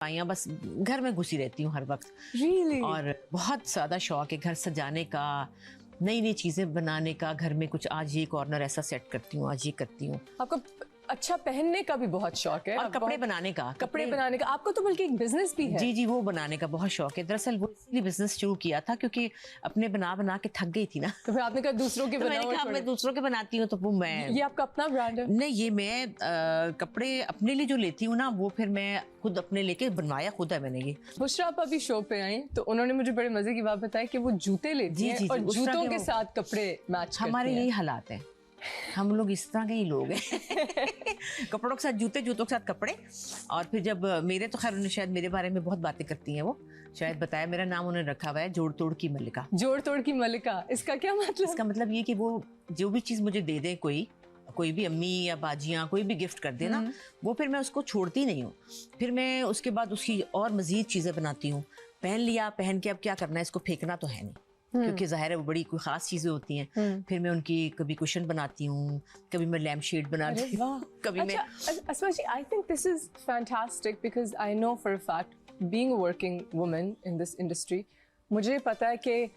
आइयाँ बस घर में घुसी रहती हूँ हर वक्त। Really? और बहुत ज़्यादा शौक है घर सजाने का, नई नई चीज़ें बनाने का। घर में कुछ आज ये कॉर्नर ऐसा सेट करती हूँ, आज ये करती हूँ। आपको अच्छा पहनने का भी बहुत शौक है और कपड़े बनाने का, कपड़े बनाने का आपको तो बल्कि एक बिजनेस भी है। जी जी, वो बनाने का बहुत शौक है। दरअसल वो इसलिए बिजनेस शुरू किया था क्योंकि अपने बना बना के थक गई थी ना। तो फिर आपने कहा दूसरों के तो मैंने कहा मैं दूसरों के बनाती हूँ तो वो मैं, ये आपका अपना ब्रांड है? नहीं, ये मैं कपड़े अपने लिए जो लेती हूँ ना, वो फिर मैं खुद अपने लेके बनवाया खुद है मैंने ये। बुशरा आप अभी शो पे आई तो उन्होंने मुझे बड़े मजे की बात बताई कि वो जूते लेती हैं और उस तरह जूतों के साथ कपड़े मैच करती हैं। हमारे यही हालात हैं, हम लोग इस तरह के ही लोग हैं। कपड़ों के साथ जूते, जूतों के साथ कपड़े। और फिर जब मेरे तो खैर उन्हें शायद मेरे बारे में बहुत बातें करती हैं, वो शायद बताया, मेरा नाम उन्होंने रखा हुआ है जोड़ तोड़ की मल्लिका। जोड़ तोड़ की मल्लिका, इसका क्या मतलब? इसका मतलब ये कि वो जो भी चीज़ मुझे दे दे, कोई भी अम्मी या बाजियाँ कोई भी गिफ्ट कर दे ना, वो फिर मैं उसको छोड़ती नहीं हूँ। फिर मैं उसके बाद उसकी और मज़ीद चीज़ें बनाती हूँ। पहन लिया, पहन के अब क्या करना है, इसको फेंकना तो है नहीं, क्योंकि ज़ाहिर है वो बड़ी कोई ख़ास चीज़ें होती हैं। फिर मैं उनकी कभी कुशन बनाती हूँ, कभी मैं लैम्प शेड बनाती हूँ, कभी मैं। अस्मा जी, I think this is fantastic because I know for a fact, being a working woman in this industry, मुझे पता है कि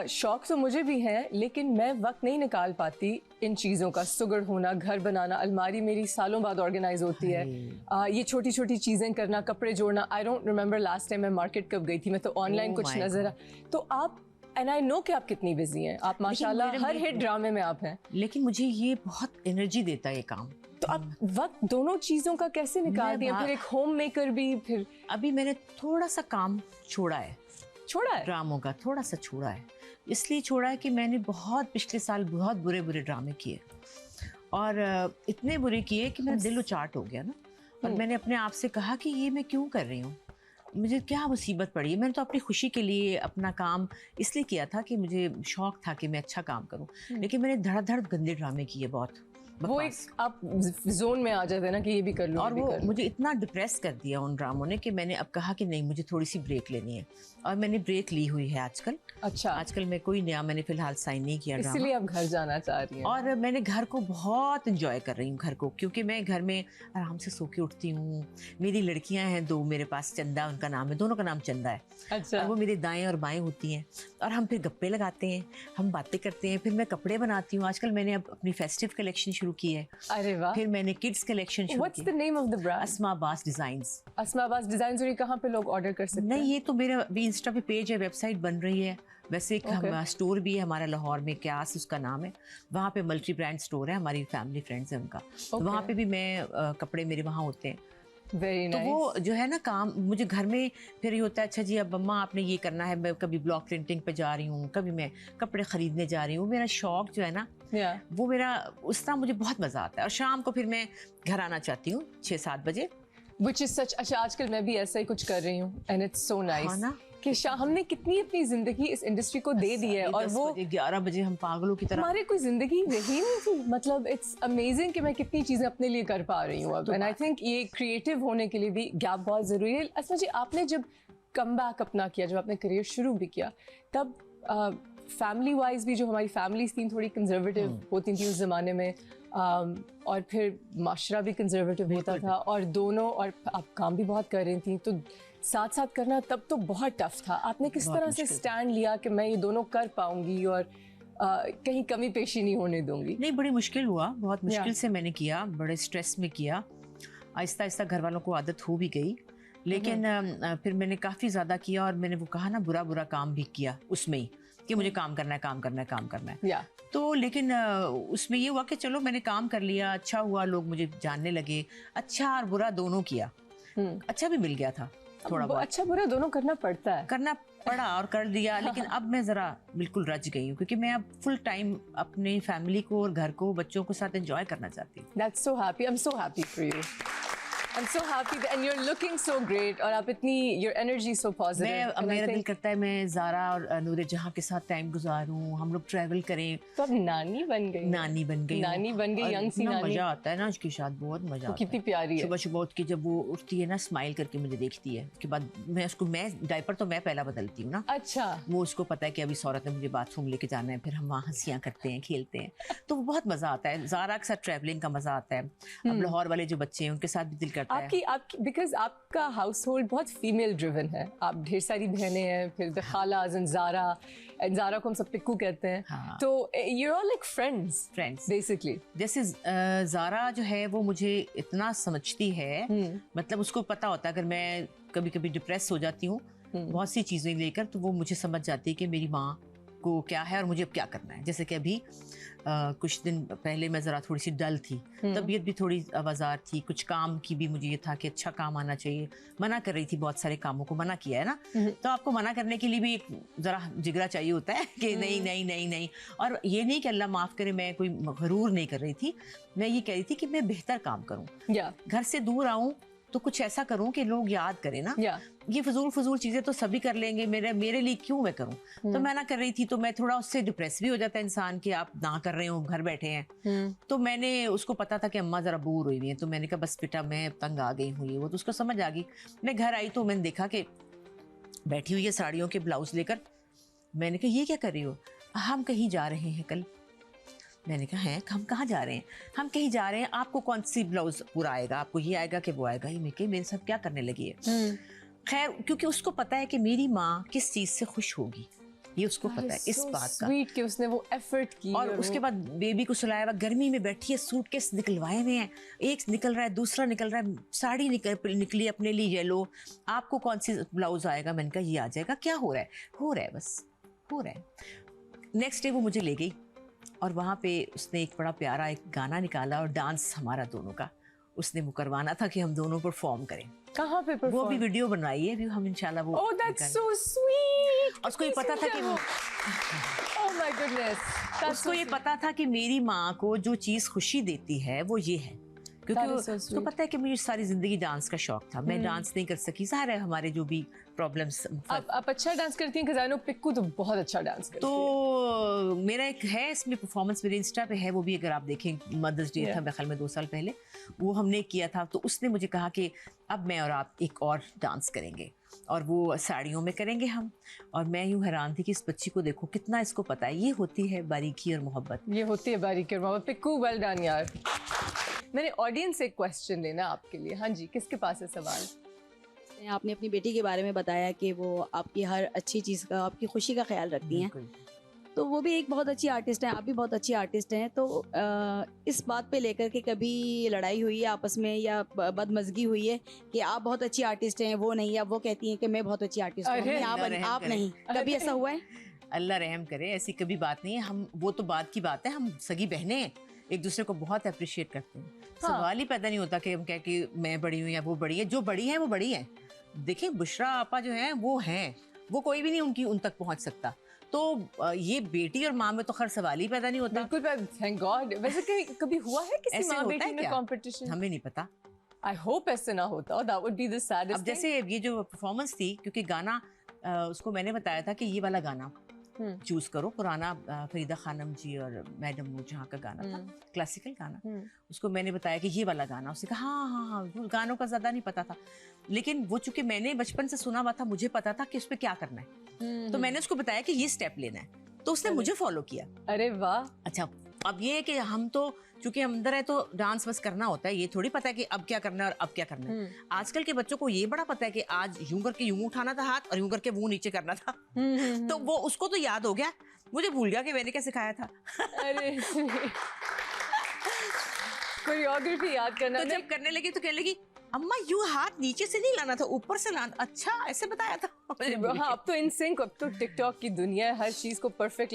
शौक तो मुझे भी है, लेकिन मैं वक्त नहीं निकाल पाती इन चीज़ों का। सुगड़ होना, घर बनाना, अलमारी मेरी सालों बाद ऑर्गेनाइज होती है। ये छोटी छोटी चीज़ें करना, कपड़े जोड़ना। I don't remember last time मैं मार्केट कब गई थी, मैं तो ऑनलाइन कुछ नजर। तो आप, एंड आई नो कि आप कितनी बिजी हैं, आप माशाल्लाह हर हिट ड्रामे में आप हैं, लेकिन मुझे ये बहुत एनर्जी देता है ये काम। तो आप वक्त दोनों चीज़ों का कैसे निकालती हैं? फिर एक होम मेकर भी। फिर अभी मैंने थोड़ा सा काम छोड़ा है ड्रामों का, थोड़ा सा छोड़ा है। इसलिए छोड़ा है कि मैंने बहुत पिछले साल बहुत बुरे बुरे ड्रामे किए, और इतने बुरे किए कि मेरा दिल उचाट हो गया ना। और मैंने अपने आप से कहा कि ये मैं क्यों कर रही हूँ, मुझे क्या मुसीबत पड़ी है। मैंने तो अपनी खुशी के लिए अपना काम इसलिए किया था कि मुझे शौक था कि मैं अच्छा काम करूं, लेकिन मैंने धड़ गंदे ड्रामे किए बहुत। वो एक आप जोन में आ जाते हैं ना कि ये भी कर लूं, और वो मुझे इतना डिप्रेस कर दिया उन ड्रामों ने कि मैंने अब कहा कि नहीं, मुझे थोड़ी सी ब्रेक लेनी है। और मैंने ब्रेक ली हुई है आजकल। अच्छा, आजकल मैं कोई नया मैंने फिलहाल साइन नहीं किया ड्रामा, इसलिए आप घर जाना चाह रही हैं। और मैंने घर को बहुत एंजॉय कर रही हूँ घर को, क्योंकि मैं घर में आराम से सो के उठती हूँ। मेरी लड़कियां हैं दो मेरे पास, चंदा उनका नाम है, दोनों का नाम चंदा है। अच्छा। और वो मेरे दाएं और बाएं होती हैं, और हम फिर गप्पे लगाते हैं, हम बातें करते हैं। फिर मैं कपड़े बनाती हूँ। आजकल मैंने अब अपनी फेस्टिव कलेक्शन शुरू की है। अरे वाह। फिर मैंने किड्स कलेक्शन शुरू की। What's the name of the brand? Asma Abbas designs. Asma Abbas designs. और ये कहाँ पे लोग ऑर्डर कर सकते हैं? नहीं, ये तो मेरा भी इंस्टा पे पेज है, वेबसाइट बन रही है। वैसे एक हम स्टोर भी है हमारा लाहौर में, क्यास उसका नाम है। वहाँ पे मल्टी ब्रांड स्टोर है, हमारी फैमिली फ्रेंड्स है उनका। तो वहाँ पे भी मैं कपड़े मेरे वहाँ होते हैं। Very तो nice. वो जो है ना काम मुझे घर में फिर ये होता है, अच्छा जी अब अम्मा आपने ये करना है, मैं कभी ब्लॉक प्रिंटिंग पे जा रही हूँ, कभी मैं कपड़े खरीदने जा रही हूँ। मेरा शौक जो है ना, वो मेरा उस तरह मुझे बहुत मजा आता है। और शाम को फिर मैं घर आना चाहती हूँ 6-7 बजे। Which is such, अच्छा आजकल मैं भी ऐसा ही कुछ कर रही हूँ, and it's so nice. हाँ ना, कि हमने कितनी अपनी जिंदगी इस इंडस्ट्री को दे दी है, और वो 11 बजे हम पागलों की तरह, हमारे कोई जिंदगी रही नहीं थी। मतलब इट्स अमेजिंग कि मैं कितनी चीजें अपने लिए कर पा रही हूँ अब। एंड आई थिंक ये क्रिएटिव होने के लिए भी गैप बहुत जरूरी है। अस्मा जी, आपने जब कम बैक अपना किया, जब आपने करियर शुरू भी किया, तब फैमिली वाइज भी जो हमारी फैमिलीज थी थोड़ी कंजर्वेटिव होती थी उस ज़माने में, और फिर माशरा भी कंजर्वेटिव होता था, और दोनों, और आप काम भी बहुत कर रही थी, तो साथ साथ करना तब तो बहुत टफ था। आपने किस तरह से स्टैंड लिया कि मैं ये दोनों कर पाऊंगी और कहीं कमी पेशी नहीं होने दूंगी? नहीं, बड़ी मुश्किल हुआ, बहुत मुश्किल से मैंने किया, बड़े स्ट्रेस में किया। आहिस्ता आहिस्ता घर वालों को आदत हो भी गई, लेकिन फिर मैंने काफ़ी ज़्यादा किया। और मैंने वो कहा ना, बुरा बुरा काम भी किया उसमें ही कि मुझे काम करना है, काम करना है, काम करना है। तो लेकिन उसमें ये हुआ कि चलो मैंने काम कर लिया, अच्छा हुआ, लोग मुझे जानने लगे। अच्छा और बुरा दोनों किया, अच्छा भी मिल गया था थोड़ा बहुत। अच्छा बुरा दोनों करना पड़ता है, करना पड़ा और कर दिया। लेकिन अब मैं ज़रा बिल्कुल रज गई हूँ, क्योंकि मैं अब फुल टाइम अपनी फैमिली को और घर को, बच्चों के साथ एंजॉय करना चाहती हूँ। That's so happy. I'm so happy for you. I'm so happy and you're looking so great, और आप इतनी, your energy is so positive. मेरा दिल करता है मैं ज़ारा और नूर जहाँ के साथ टाइम गुजारूं, हम लोग ट्रैवल करें। तो अब नानी बन गई, नानी बन गई, यंग सी नानी। मजा आता है ना उसके साथ, बहुत मजा आता है। कितनी प्यारी है। सुबह सुबह उठ के जब वो उठती है ना, स्माइल करके मुझे देखती है, उसके बाद मैं डायपर तो मैं पहला बदलती हूँ ना। अच्छा। वो उसको पता है कि अभी सौरत ने मुझे बाथरूम लेके जाना है, फिर हम वहाँ हंसियाँ करते हैं, खेलते हैं, तो बहुत मजा आता है। ज़ारा के साथ ट्रैवलिंग का मजा आता है। अब लाहौर वाले जो बच्चे हैं उनके साथ भी दिल करता करता है। आपकी बिकॉज आपका हाउस होल्ड बहुत फीमेल ड्रिवन है, आप ढेर सारी बहनें हैं, फिर द खालाज एंड ज़ारा को हम सब पिक्कू कहते हैं, हाँ। तो you are like friends basically. जैसे ज़ारा जो है वो मुझे इतना समझती है, मतलब उसको पता होता है अगर मैं कभी कभी डिप्रेस हो जाती हूँ बहुत सी चीज़ें लेकर, तो वो मुझे समझ जाती है कि मेरी माँ को क्या है और मुझे अब क्या करना है। जैसे कि अभी कुछ दिन पहले मैं ज़रा थोड़ी सी डल थी, तबीयत भी थोड़ी आवाज़ार थी, कुछ काम की भी मुझे ये था कि अच्छा काम आना चाहिए, मना कर रही थी, बहुत सारे कामों को मना किया है ना, तो आपको मना करने के लिए भी एक ज़रा जिगरा चाहिए होता है कि नहीं नहीं नहीं नहीं। और ये नहीं कि अल्लाह माफ़ करे मैं कोई गरूर नहीं कर रही थी, मैं ये कह रही थी कि मैं बेहतर काम करूँ, घर से दूर आऊँ तो कुछ ऐसा करूं कि लोग याद करें ना। ये फजूल चीजें तो सभी कर लेंगे, मेरे लिए क्यों मैं करूं। तो मैं ना कर रही थी, तो मैं थोड़ा उससे डिप्रेस भी हो जाता है इंसान कि आप ना कर रहे हो, घर बैठे हैं। तो मैंने उसको पता था कि अम्मा जरा बोर हुई हुई है, तो मैंने कहा बस बेटा मैं तंग आ गई हूँ, ये वो, तो उसको समझ आ गई। मैं घर आई तो मैंने देखा कि बैठी हुई है साड़ियों के ब्लाउज लेकर। मैंने कहा ये क्या कर रही हो? हम कहीं जा रहे हैं कल। मैंने कहा है हम कहाँ जा रहे हैं? हम कहीं जा रहे हैं, आपको कौन सी ब्लाउज पूरा आएगा, आपको ये आएगा कि वो आएगा? ये मेरे साथ क्या करने लगी है। खैर क्योंकि उसको पता है कि मेरी माँ किस चीज से खुश होगी, ये उसको पता है इस बात का। स्वीट कि उसने वो एफर्ट की। और उसके बाद बेबी को सुलाया हुआ, गर्मी में बैठी है, सूटकेस निकलवाए हुए हैं, एक निकल रहा है दूसरा निकल रहा है, साड़ी निकली अपने लिए येलो, आपको कौन सी ब्लाउज आएगा? मैंने कहा ये आ जाएगा। क्या हो रहा है? हो रहा है, बस हो रहा है। नेक्स्ट डे वो मुझे ले गई और वहाँ पे उसने एक बड़ा प्यारा एक गाना निकाला और डांस हमारा दोनों का उसने वो करवाना था कि हम दोनों परफॉर्म करें। कहाँ पे परफॉर्म? वो अभी वीडियो बनाई है, अभी हम इंशाल्लाह वो। Oh that's so sweet. उसको ये पता था कि ओह माय गुडनेस, उसको ये पता था कि मेरी माँ को जो चीज़ खुशी देती है वो ये है, क्योंकि उसको पता है कि मुझे सारी जिंदगी डांस का शौक था। मैं डांस नहीं कर सकी, ज़ाहिर है हमारे जो भी प्रॉब्लम्स। आप अच्छा डांस करती हैं, खजानो पिक्कू तो बहुत अच्छा डांस करती है। तो मेरा एक है इसमें परफॉर्मेंस, मेरे इंस्टा पे है, वो भी अगर आप देखें, मदर्स डे था मेरे ख्याल में 2 साल पहले, वो हमने किया था। तो उसने मुझे कहा कि अब मैं और आप एक और डांस करेंगे और वो साड़ियों में करेंगे हम। और मैं यूँ हैरान थी कि इस बच्ची को देखो कितना इसको पता है, ये होती है बारीकी और मोहब्बत। ये होती है बारीकी और मोहब्बत। पिक्कू वेल डन यार। मैंने ऑडियंस से एक क्वेश्चन लेना आपके लिए। हाँ जी, किसके पास है सवाल? आपने अपनी बेटी के बारे में बताया कि वो आपकी हर अच्छी चीज़ का, आपकी खुशी का ख्याल रखती हैं, तो वो भी एक बहुत अच्छी आर्टिस्ट हैं, आप भी बहुत अच्छी आर्टिस्ट हैं। तो इस बात पे लेकर के कभी लड़ाई हुई है आपस में या बदमज़गी हुई है कि आप बहुत अच्छी आर्टिस्ट हैं वो नहीं, या वो कहती हैं कि मैं बहुत अच्छी आर्टिस्ट हूँ आप नहीं, कभी ऐसा हुआ है? अल्लाह रहम करे, ऐसी कभी बात नहीं है। हम वो तो बात की बात है, हम सगी बहनें हैं, एक दूसरे को बहुत अप्रिशिएट करते हैं। सवाल ही पैदा नहीं होता कि हम कह कि मैं बड़ी हूँ या वो बड़ी है। जो बड़ी है वो बड़ी है। देखिए बुशरा आपा जो है वो हैं, वो कोई भी नहीं उनकी उन तक पहुंच सकता। तो ये बेटी और माँ में तो खैर सवाल ही पैदा नहीं होता। बिल्कुल, थैंक गॉड। वैसे कभी हुआ है किसी माँ बेटी में कंपटीशन? हमें नहीं पता। आई होप ऐसे ना होता, that would be the saddest. अब जैसे ये जो परफॉर्मेंस थी, क्योंकि गाना उसको मैंने बताया था कि ये वाला गाना चूज करो, पुराना फरीदा खानम जी और मैडम नूरजहां का गाना था, क्लासिकल गाना। उसको मैंने बताया कि ये वाला गाना, उसने कहा हाँ, गानों का ज्यादा नहीं पता था, लेकिन वो चूंकि मैंने बचपन से सुना हुआ था, मुझे पता था कि उस पर क्या करना है। तो मैंने उसको बताया कि ये स्टेप लेना है, तो उसने मुझे फॉलो किया। अरे वाह। अच्छा, अब ये है कि हम तो चूंकि अंदर है तो डांस बस करना होता है, ये थोड़ी पता है कि अब क्या करना है और अब क्या करना है। आजकल के बच्चों को ये बड़ा पता है कि आज यूं करके यूं उठाना था हाथ और यूं करके वो नीचे करना था। तो वो उसको तो याद हो गया, मुझे भूल गया कि मैंने क्या सिखाया था। अरे कोरियोग्राफी याद करना। तो जब करने लगी तो कहने लगी अम्मा यूं हाथ नीचे से नहीं लाना था, ऊपर से लाना। अच्छा ऐसे बताया था। हाँ, अब तो इन सिंक, अब तो टिकटॉक की दुनिया है, हर चीज को परफेक्ट